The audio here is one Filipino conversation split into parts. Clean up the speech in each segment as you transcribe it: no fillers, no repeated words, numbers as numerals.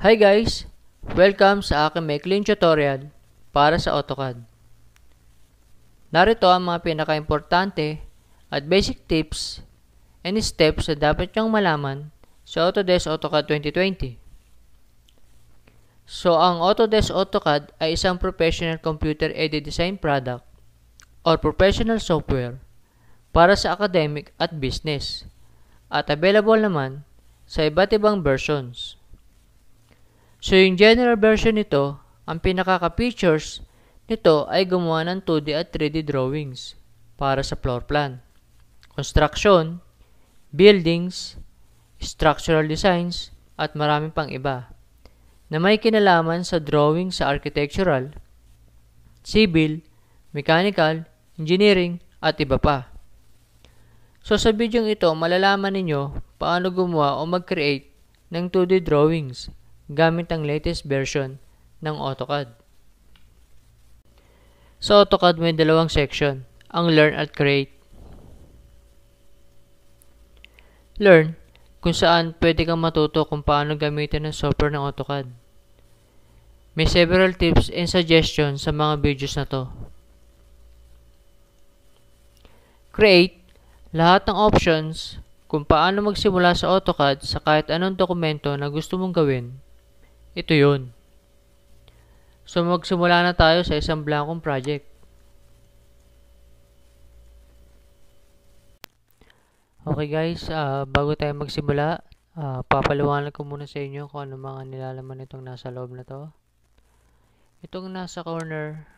Hi guys! Welcome sa aking maikling tutorial para sa AutoCAD. Narito ang mga pinaka-importante at basic tips and steps na dapat niyong malaman sa Autodesk AutoCAD 2020. So, ang Autodesk AutoCAD ay isang professional computer-aided design product or professional software para sa academic at business at available naman sa iba't ibang versions. So, yung general version nito, ang pinaka-features nito ay gumawa ng 2D at 3D drawings para sa floor plan, construction, buildings, structural designs, at marami pang iba na may kinalaman sa drawing sa architectural, civil, mechanical, engineering, at iba pa. So, sa video ito, malalaman ninyo paano gumawa o mag-create ng 2D drawings gamit ang latest version ng AutoCAD. Sa AutoCAD may dalawang section, ang Learn at Create. Learn, kung saan pwede kang matuto kung paano gamitin ang software ng AutoCAD. May several tips and suggestions sa mga videos na to. Create, lahat ng options kung paano magsimula sa AutoCAD sa kahit anong dokumento na gusto mong gawin. Ito yun. So, magsimula na tayo sa isang blankong project. Okay guys, bago tayo magsimula, papaliwanag ko muna sa inyo kung ano mga nilalaman itong nasa loob na to. Itong nasa corner,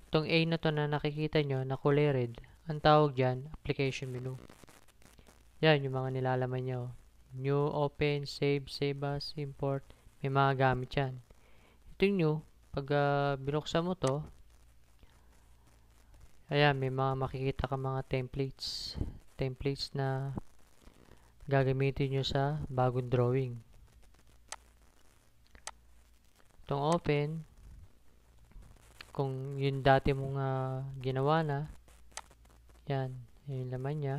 itong A na to na nakikita nyo na kulay red, ang tawag dyan, application menu. Yan, yung mga nilalaman nyo. New, open, save, save as, import. May mga gamit yan. Ito yung new. Pag binuksan mo to, ayan, may mga makikita ka mga templates. Templates na gagamitin nyo sa bagong drawing. Itong open, kung yung dati mong ginawa na, yan, yung laman niya.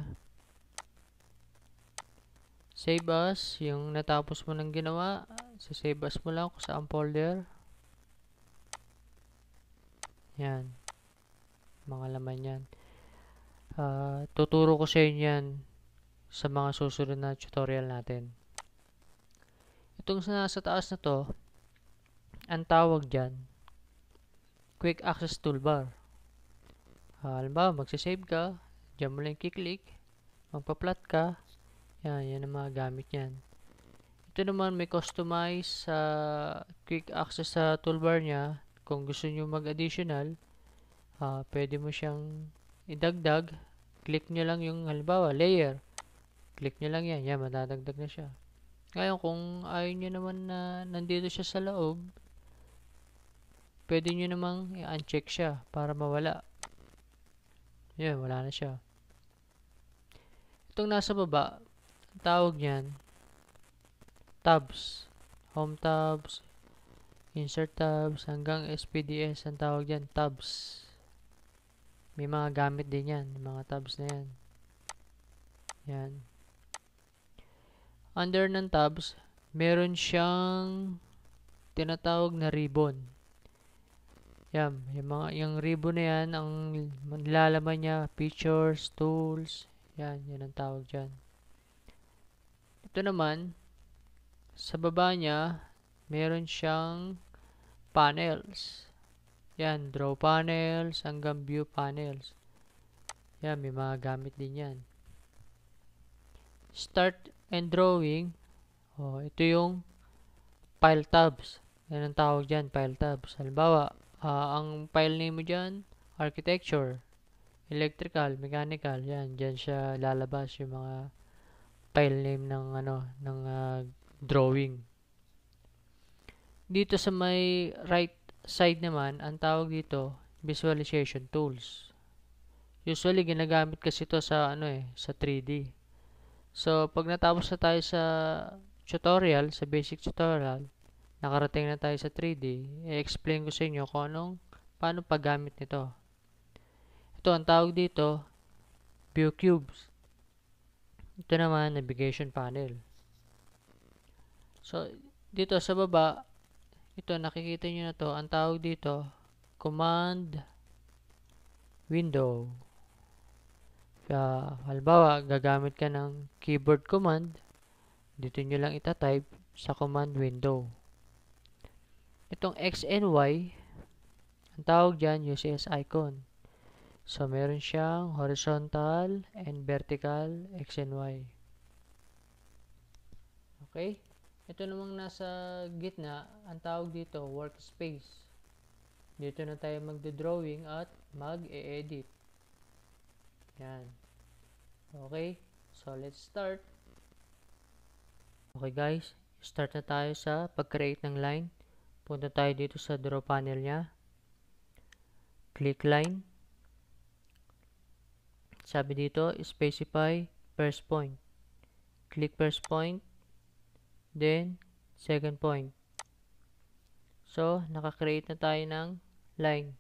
Save as, yung natapos mo ng ginawa, save as mo lang kung saan folder. Yan. Mga laman yan. Tuturo ko sa inyo yan sa mga susunod na tutorial natin. Itong nasa taas na to, ang tawag dyan, Quick Access Toolbar. Halimbawa, magsisave ka, dyan mo lang kiklik, magpa-plot ka, yan ang mga gamit yan. Ito naman may customize sa quick access sa toolbar niya. Kung gusto nyo mag-additional, pwede mo siyang idagdag. Click nyo lang yung halimbawa, layer. Click nyo lang yan. Yan, madadagdag na siya. Ngayon, kung ayaw nyo naman na nandito siya sa loob, pwede nyo namang i-uncheck siya para mawala. Yan, wala na siya. Itong nasa baba, ang tawag niyan, tabs. Home tabs, insert tabs, hanggang SPDS, ang tawag dyan, tabs. May mga gamit din yan, mga tabs na yan. Yan. Under ng tabs, meron siyang tinatawag na ribbon. Yan, yung ribbon na yan, ang nilalaman niya, features, tools, yan ang tawag dyan. Ito naman, sa baba niya, meron siyang panels. Yan, draw panels hanggang view panels. Yan, may mga gamit din yan. Start and drawing. Ito yung file tabs. Yan ang tawag dyan, file tabs. Halimbawa, ang file name mo dyan, architecture, electrical, mechanical. Yan, dyan siya lalabas yung mga file name ng drawing. Dito sa may right side naman, ang tawag dito, visualization tools. Usually, ginagamit kasi ito sa, sa 3D. So, pag natapos na tayo sa tutorial, sa basic tutorial, nakarating na tayo sa 3D, i-explain ko sa inyo kung paano paggamit nito. Ito, ang tawag dito, view cubes. Ito naman, navigation panel. So, Dito sa baba, ito nakikita nyo na to, ang tawag dito, command window. Halimbawa, gagamit ka ng keyboard command, dito nyo lang itatype sa command window. Itong X and Y, ang tawag dyan, UCS icon. So, meron siyang horizontal and vertical X and Y. Okay? Ito namang nasa gitna, ang tawag dito, workspace. Dito na tayo magdo-drawing at mag-e-edit. Yan. Okay? So, let's start. Okay guys, start na tayo sa pag-create ng line. Punta tayo dito sa draw panel nya. Click line. Sabi dito, specify first point. Click first point. Then, second point. So, naka-create na tayo ng line.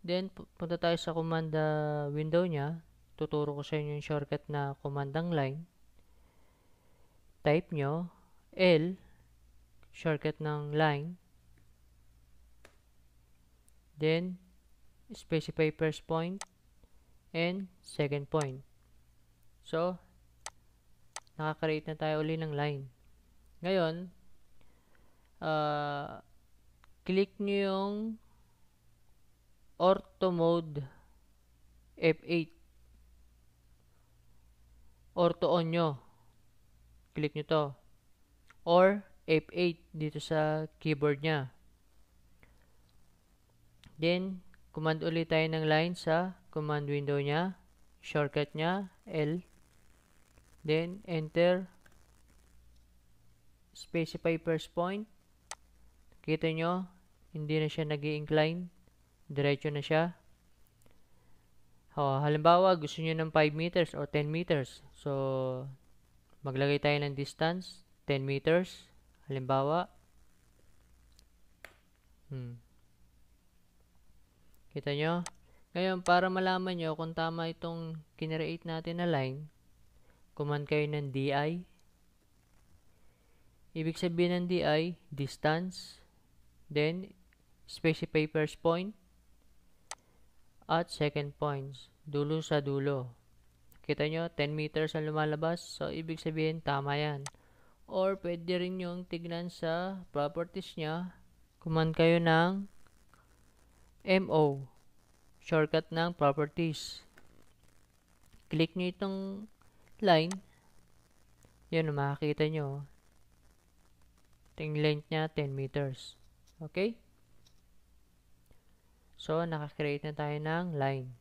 Then, punta tayo sa command window nya. Tuturo ko sa inyo yung shortcut na command ng line. Type nyo, L, shortcut ng line. Then, specify first point and second point. So, naka-create na tayo uli ng line. Ngayon, click nyo yung ortho mode F8. Ortho on nyo. Click nyo to. Or F8 dito sa keyboard nya. Then, command ulit tayo ng line sa command window nya. Shortcut nya, L. Then, enter. Specify first point. Kita nyo, hindi na siya nag-i-incline. Diretso na siya. Halimbawa, gusto nyo ng 5 meters or 10 meters. So, maglagay tayo ng distance, 10 meters. Halimbawa. Kita nyo? Ngayon, para malaman nyo kung tama itong kinreate natin na line, command kayo ng DI. Ibig sabihin ng DI, distance. Then, specify first point at second points. Dulo sa dulo. Kita nyo, 10 meters ang lumalabas. So, ibig sabihin, tama yan. Or, pwede rin yung tignan sa properties nya. Command kayo ng MO. Shortcut ng properties. Click nyo itong line. Yan, makikita nyo. Yung length nya, 10 meters. Okay? So, naka-create na tayo ng line.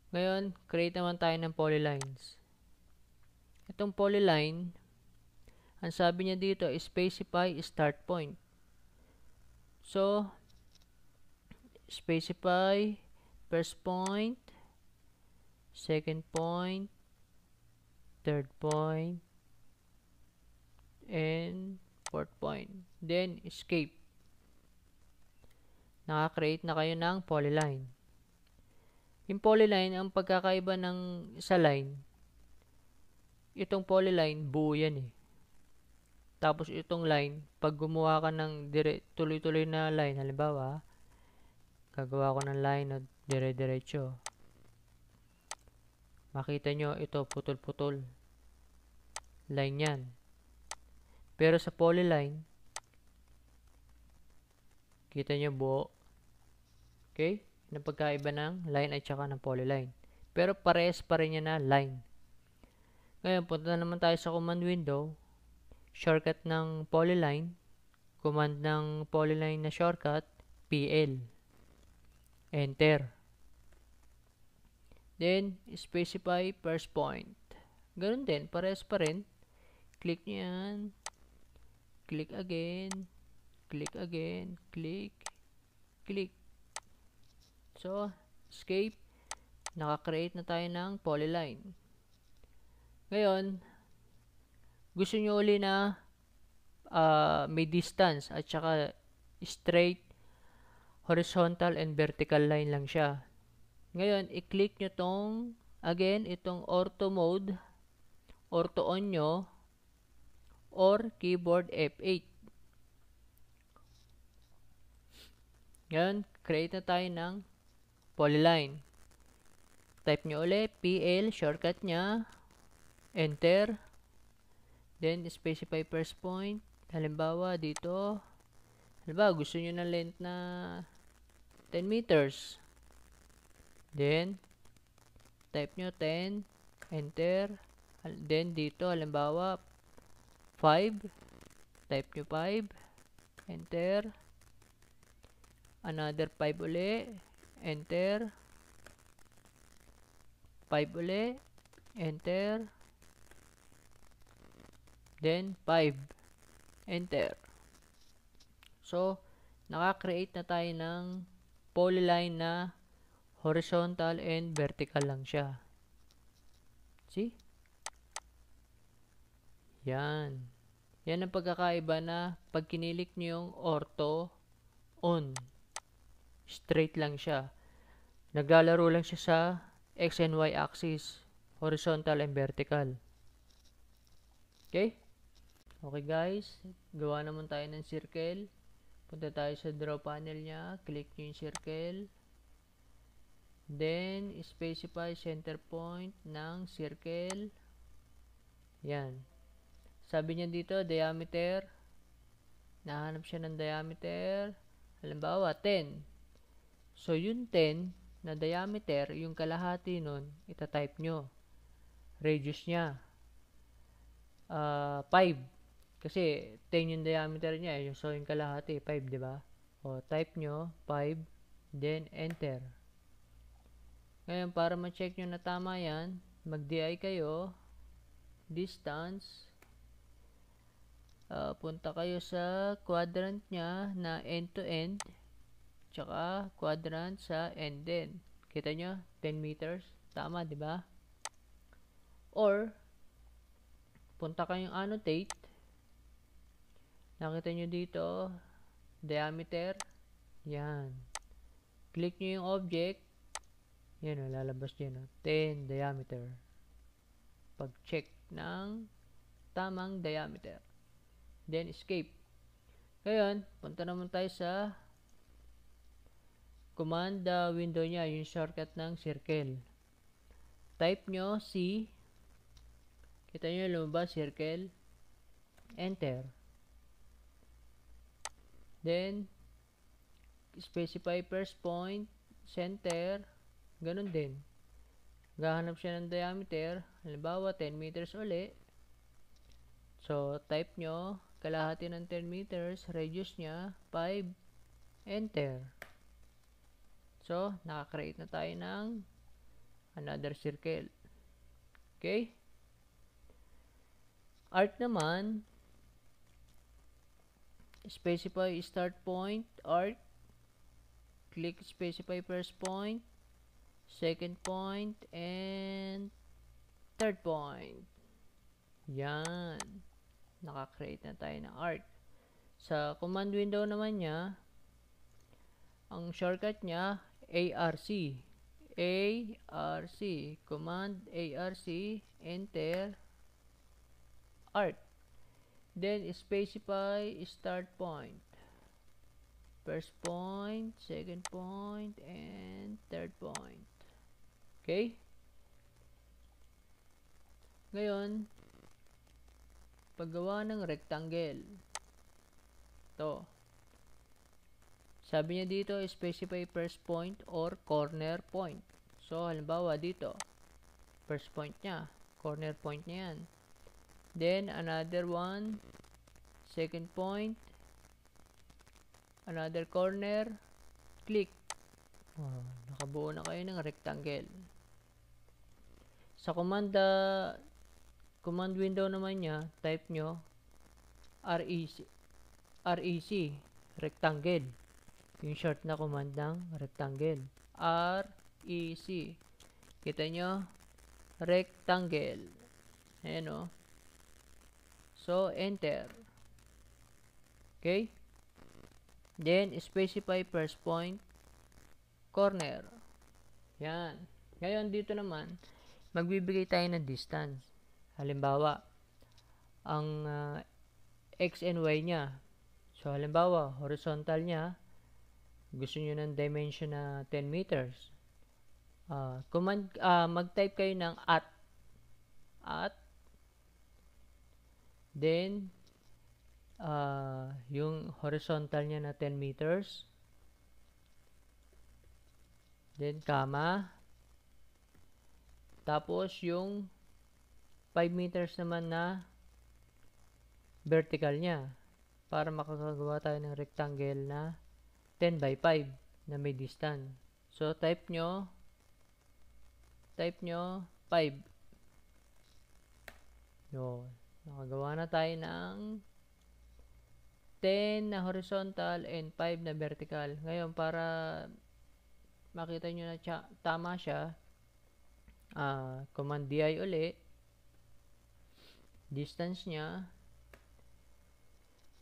Ngayon, create naman tayo ng polylines. Itong polyline, ang sabi niya dito, specify start point. So, specify first point, second point, third point, and fourth point. Then, escape. Naka-create na kayo ng polyline. Yung polyline, ang pagkakaiba ng sa line, itong polyline, buo yan eh. Tapos itong line, pag gumawa ka ng tuloy-tuloy na line, halimbawa, gagawa ko ng line na dire-diretso. Makita nyo, ito, putol-putol. Line yan. Pero sa polyline, kita nyo buo. Okay? Yung pagkaiba ng line at saka ng polyline. Pero parehas pa rin yan na line. Ngayon, punta na naman tayo sa command window. Shortcut ng polyline. Command ng polyline na shortcut, PL. Enter. Then, specify first point. Ganun din, parehas pa rin. Click nyo yan. Click again. Click again. Click. Click. So, escape. Naka-create na tayo ng polyline. Ngayon, gusto nyo uli na may distance at saka straight, horizontal, and vertical line lang siya. Ngayon, i-click nyo tong, again, itong ortho mode, ortho on nyo, or keyboard F8. Ngayon, create na tayo ng polyline. Type nyo ulit, PL, shortcut nya, enter, then specify first point. Halimbawa, dito, halimbawa, gusto nyo ng length na 10 meters. Then, type nyo 10, enter, then dito, halimbawa, 5, type nyo 5, enter, another 5 uli, enter, 5 uli, enter, then 5, enter. So, naka-create na tayo ng polyline na horizontal and vertical lang siya. See? Yan. Yan ang pagkakaiba na pag kinilik nyo yung ortho on. Straight lang siya. Naglalaro lang siya sa X and Y axis. Horizontal and vertical. Okay? Okay guys. Gawa naman tayo ng circle. Punta tayo sa draw panel niya. Click nyo yung circle. Then, specify center point ng circle. Yan. Sabi niya dito, diameter. Nahanap siya ng diameter. Halimbawa, 10. So, yung 10 na diameter, yung kalahati nun, itatype nyo. Radius niya. 5. Kasi 10 yung diameter niya, so yung kalahati 5, di ba? O type nyo 5, then enter. Ngayon para ma-check nyo na tama yan, mag-DI kayo, distance, punta kayo sa quadrant nya na end to end, tsaka quadrant sa end din. Kita nyo 10 meters, tama, di ba? Or punta kayong annotate. Nakita nyo dito, diameter. Yan. Click nyo yung object. Yan o, lalabas dyan o. 10 diameter. Pag-check ng tamang diameter. Then, escape. Ngayon, punta naman tayo sa command window nya, yung shortcut ng circle. Type nyo C. Kita nyo lumabas, circle. Enter. Then, specify first point, center, ganun din. Gahanap siya ng diameter, halimbawa 10 meters uli. So, type nyo, kalahati ng 10 meters, radius nya, 5, enter. So, nakakreate na tayo ng another circle. Okay? Arc naman, specify start point, arc, click specify first point, second point, and third point. Yan. Naka-create na tayo ng arc. Sa command window naman niya, ang shortcut niya, ARC. ARC. Command ARC, enter, arc. Then, specify start point. First point, second point, and third point. Okay? Ngayon, paggawa ng rectangle. Ito. Sabi niya dito, specify first point or corner point. So, halimbawa dito, first point niya, corner point niya yan. Then, another one, second point, another corner, click. Nakabuo na kayo ng rectangle. Sa command window naman niya, type nyo REC, rectangle. Yung short na command ng rectangle. REC. Kita nyo, rectangle. Ayan o. So, enter. Okay? Then, specify first point, corner. Yan. Ngayon, dito naman, magbibigay tayo ng distance. Halimbawa, ang X and Y niya. So, halimbawa, horizontal niya, gusto nyo ng dimension na 10 meters. Mag-type kayo ng at, then, yung horizontal niya na 10 meters, then, comma, tapos yung 5 meters naman na vertical niya para makakagawa tayo ng rectangle na 10 by 5 na may distance. So, type nyo 5. Yun. Nakagawa na tayo ng 10 na horizontal and 5 na vertical. Ngayon, para makita nyo na tama siya, command DI uli, distance niya,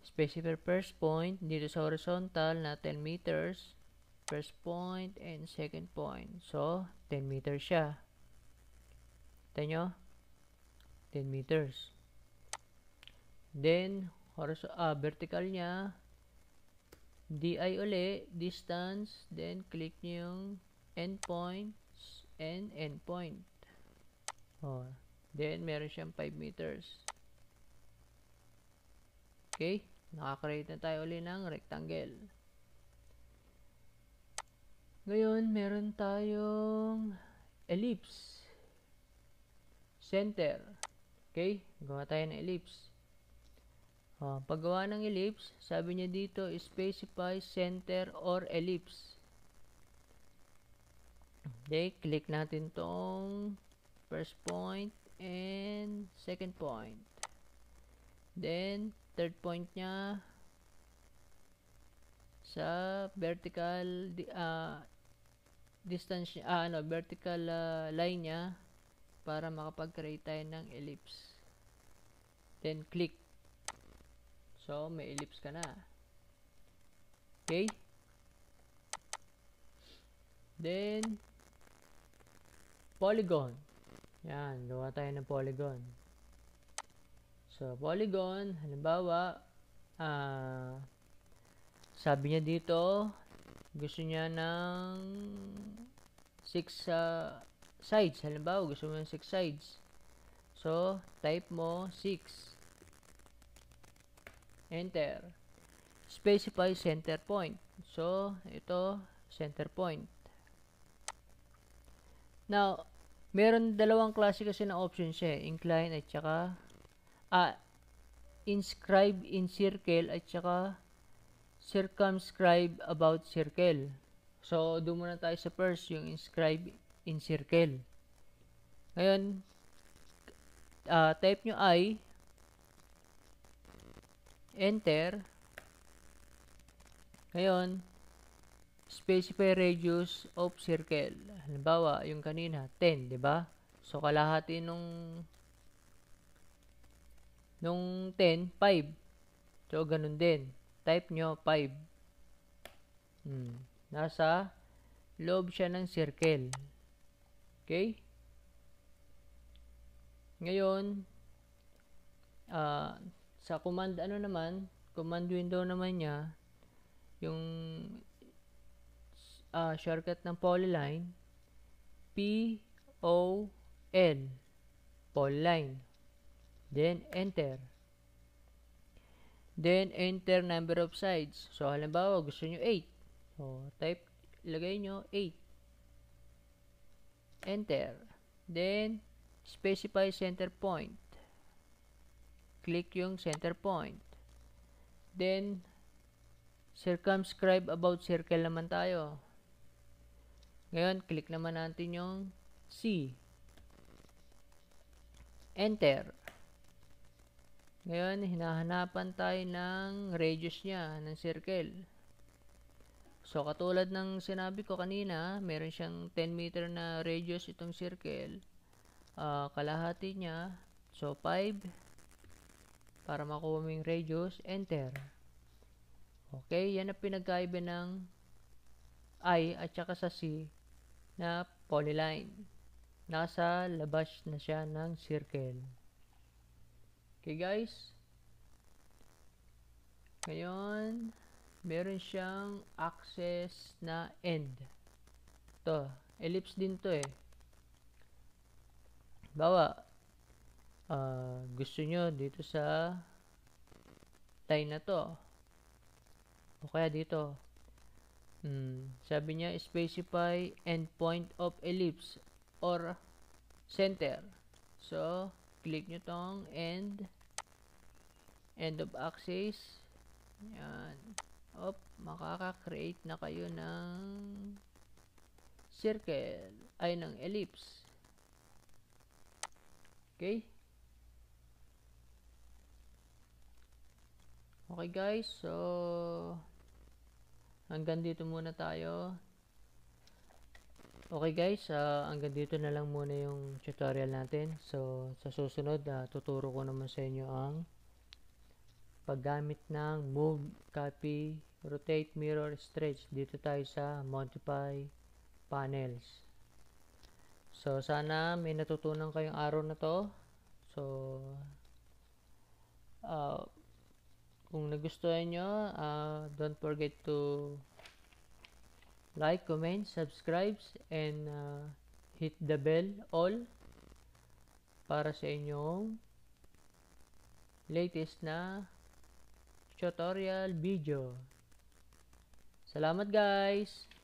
specify first point dito sa horizontal na 10 meters, first point and second point. So, 10 meters siya. Kita nyo? 10 meters. Then, vertical niya, DI uli, distance, then click nyo yung endpoints and endpoint. Then, meron siyang 5 meters. Okay? Nakakreate na tayo uli ng rectangle. Ngayon, meron tayong ellipse. Center. Okay? Gawa tayo ng ellipse. Paggawa ng ellipse, sabi niya dito, specify center or ellipse. Okay? Click natin tong first point and second point. Then, third point niya sa vertical distance vertical line niya para makapag-create tayo ng ellipse. Then click. So may ellipse ka na. Okay? Then polygon. Yan, gawa tayo ng polygon. So, polygon, halimbawa, sabi niya dito, gusto niya ng 6 sides. Halimbawa, gusto mo ng 6 sides. So, type mo 6. Enter. Specify center point. So, ito, center point. Now, meron dalawang klase kasi na option siya. Incline at saka inscribe in circle at saka circumscribe about circle. So, doon muna tayo sa first, yung inscribe in circle. Ngayon, type nyo I, enter. Ngayon, specify radius of circle. Halimbawa, yung kanina, 10, di ba? So, kalahati nung 10, 5. So, ganun din. Type nyo 5. Nasa loob siya ng circle. Okay? Ngayon, sa command command window naman niya, yung shortcut ng polyline, P-O-L, polyline. Then, enter. Then, enter number of sides. So, halimbawa, gusto nyo 8. So, ilagay nyo 8. Enter. Then, specify center point. Click yung center point. Then, circumscribe about circle naman tayo. Ngayon, click naman natin yung C. Enter. Ngayon, hinahanapan tayo ng radius niya, ng circle. So, katulad ng sinabi ko kanina, meron siyang 10 meter na radius itong circle. Kalahati niya. So, 5. Para makuha mo yung radius, enter. Okay, yan ang pinagkaiba ng I at saka sa C na polyline. Nasa labas na siya ng circle. Okay guys, Ngayon, meron siyang axis na end. To, ellipse din to eh. Bawa, gusto nyo dito sa line na to. O kaya dito. Sabi niya, specify endpoint of ellipse or center. So, click nyo tong end of axis. Yan. Makaka-create na kayo ng circle, ay ng ellipse. Okay? Okay guys, so hanggang dito muna tayo. Okay guys, hanggang dito na lang muna yung tutorial natin. So, sa susunod, tuturo ko naman sa inyo ang paggamit ng move, copy, rotate, mirror, stretch. Dito tayo sa multiply panels. So, sana may natutunan kayong araw na to. So, kung nagustuhan nyo, don't forget to like, comment, subscribe, and hit the bell all para sa inyong latest na tutorial video. Salamat guys!